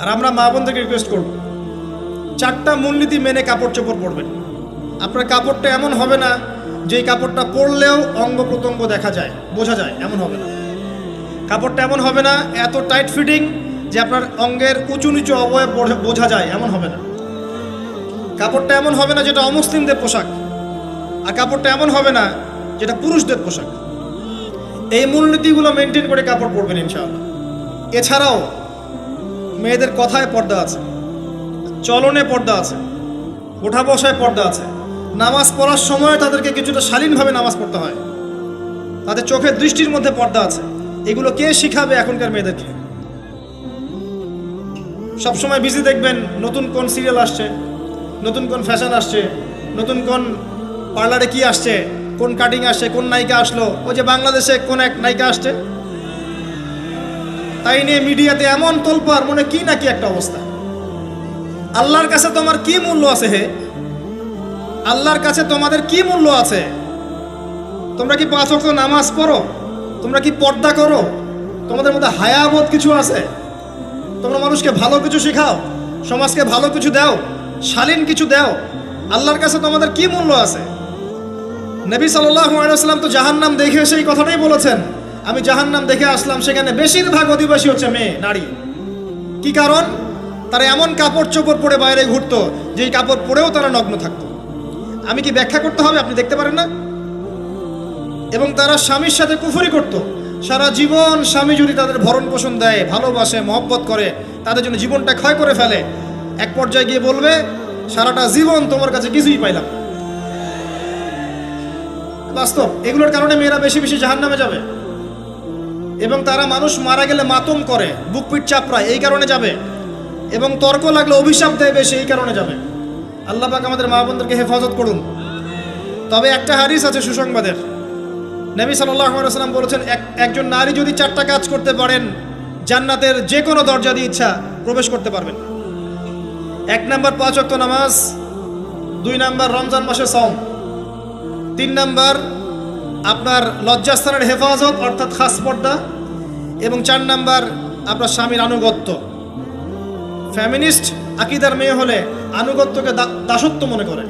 আর আমরা মা বোনদেরকে রিকোয়েস্ট করব, 4টা মূলনীতি মেনে কাপড় চোপড় পরবেন। আপনার কাপড়টা এমন হবে না যে কাপড়টা পরলেও অঙ্গ প্রত্যঙ্গ দেখা যায়, বোঝা যায়, এমন হবে না। কাপড়টা এমন হবে না এত টাইট ফিটিং যে আপনার অঙ্গের উঁচু নিচু অবয়ব বোঝা যায়, এমন হবে না। কাপড়টা এমন হবে না যেটা অমুসলিমদের পোশাক, আর কাপড়টা এমন হবে না যেটা পুরুষদের পোশাক। এই মূলনীতিগুলো মেনটেন করে কাপড় পরবেন ইনশাআল্লাহ। এছাড়াও মেয়েদের কথায় পর্দা আছে, চলনে পর্দা আছে, ওঠা বসায় পর্দা আছে। নামাজ পড়ার সময় তাদেরকে কিছুটা শালীনভাবে নামাজ পড়তে হয়, তাদের চোখের দৃষ্টির মধ্যে পর্দা আছে। এগুলো কে শিখাবে এখনকার মেয়েদেরকে? সবসময় বিজি দেখবেন নতুন কোন সিরিয়াল আসছে, নতুন কোন ফ্যাশন আসছে, নতুন কোন পার্লারে কি আসছে, কোন কাটিং আসছে, কোন নায়িকা আসলো। ওই যে বাংলাদেশে কোন এক নায়িকা আসছে, তাই নিয়ে মিডিয়াতে এমন তোলপাড়, মনে কি না কি একটা অবস্থা। আল্লাহর কাছে তোমার কি মূল্য আছে হে? আল্লাহর কাছে তোমাদের কি মূল্য আছে? তোমরা কি 5 ওয়াক্ত নামাজ পড়ো? তোমরা কি পর্দা করো? তোমাদের মধ্যে হায়াবোধ কিছু আছে? তোমরা মানুষকে ভালো কিছু শেখাও, সমাজকে ভালো কিছু দাও, শালীন কিছু দাও। আল্লাহর কাছে তোমাদের কি মূল্য আছে? নবী সাল্লাল্লাহু আলাইহি ওয়াসাল্লাম তো জাহান্নাম দেখে সেই কথাটাই বলেছেন, আমি জাহান্নাম দেখে আসলাম, সেখানে বেশিরভাগ অধিবাসী হচ্ছে মেয়ে, নারী। কি কারণ? তারা এমন কাপড় চোপড় পরে বাইরে ঘুরতো যেই কাপড় পরেও তারা নগ্ন থাকতো। আমি কি ব্যাখ্যা করতে হবে? আপনি দেখতে পারেন না? এবং তারা স্বামীর সাথে কুফরি করত। সারা জীবন স্বামী যদি তাদের ভরণ পোষণ দেয়, ভালোবাসে, মহব্বত করে, তাদের জন্য জীবনটা ক্ষয় করে ফেলে, এক পর্যায়ে গিয়ে বলবে সারাটা জীবন তোমার কাছে কিছুই পাইলাম। বাস্তব। এগুলোর কারণে মেয়েরা বেশি বেশি জাহান্নামে যাবে, এবং তারা মানুষ মারা গেলে মাতম করে, বুক পিঠ চাপড়ায়, এই কারণে যাবে। এবং তর্ক লাগলে অভিশাপ দেয় বেশি, এই কারণে যাবে। আল্লাহ পাক আমাদের মা বোনদেরকে হেফাজত করুন। তবে একটা হাদিস আছে সুসংবাদের। নবী সাল্লাল্লাহু আলাইহি ওয়াসাল্লাম বলেছেন, একজন নারী যদি 4টা কাজ করতে পারেন, জান্নাতের যে কোনো দরজা দিয়ে ইচ্ছা প্রবেশ করতে পারবেন। 1 নাম্বার 5 ওয়াক্ত নামাজ, 2 নাম্বার রমজান মাসে সওম, 3 নাম্বার আপনার লজ্জাস্থানের হেফাজত অর্থাৎ খাস পর্দা, এবং 4 নাম্বার আপনার স্বামীর আনুগত্য। ফ্যামিনিস্ট আকীদার মেয়ে হলে আনুগত্যকে দাসত্ব মনে করে,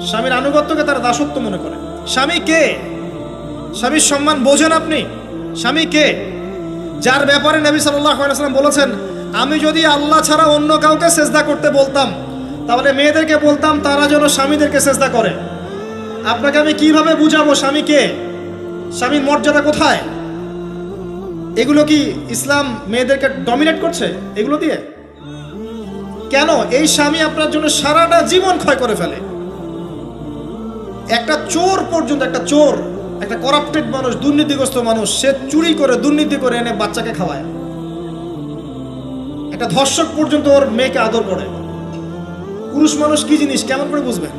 স্বামীর আনুগত্যকে তারা দাসত্ব মনে করে। স্বামী কে? স্বামীর সম্মান বোঝেন আপনি? স্বামী কে? যার ব্যাপারে নবী সাল্লাল্লাহু আলাইহি ওয়াসাল্লাম বলেছেন, আমি যদি আল্লাহ ছাড়া অন্য কাউকে সেজদা করতে বলতাম, তাহলে মেয়েদেরকে বলতাম তারা যেন স্বামীদেরকে সেজদা করে। আপনাকে আমি কিভাবে বুঝাবো স্বামী কে, স্বামীর মর্যাদা কোথায়? এগুলো কি ইসলাম মেয়েদেরকে ডমিনেট করছে এগুলো দিয়ে? কেন? এই স্বামী আপনার জন্য সারাটা জীবন ক্ষয় করে ফেলে। একটা চোর পর্যন্ত, একটা চোর, একটা করাপ্টেড মানুষ, দুর্নীতিগ্রস্ত মানুষ, সে চুরি করে, দুর্নীতি করে এনে বাচ্চাকে খাওয়ায়। একটা ধর্ষক পর্যন্ত ওর মেয়েকে আদর করে। পুরুষ মানুষ কি জিনিস কেমন করে বুঝবেন?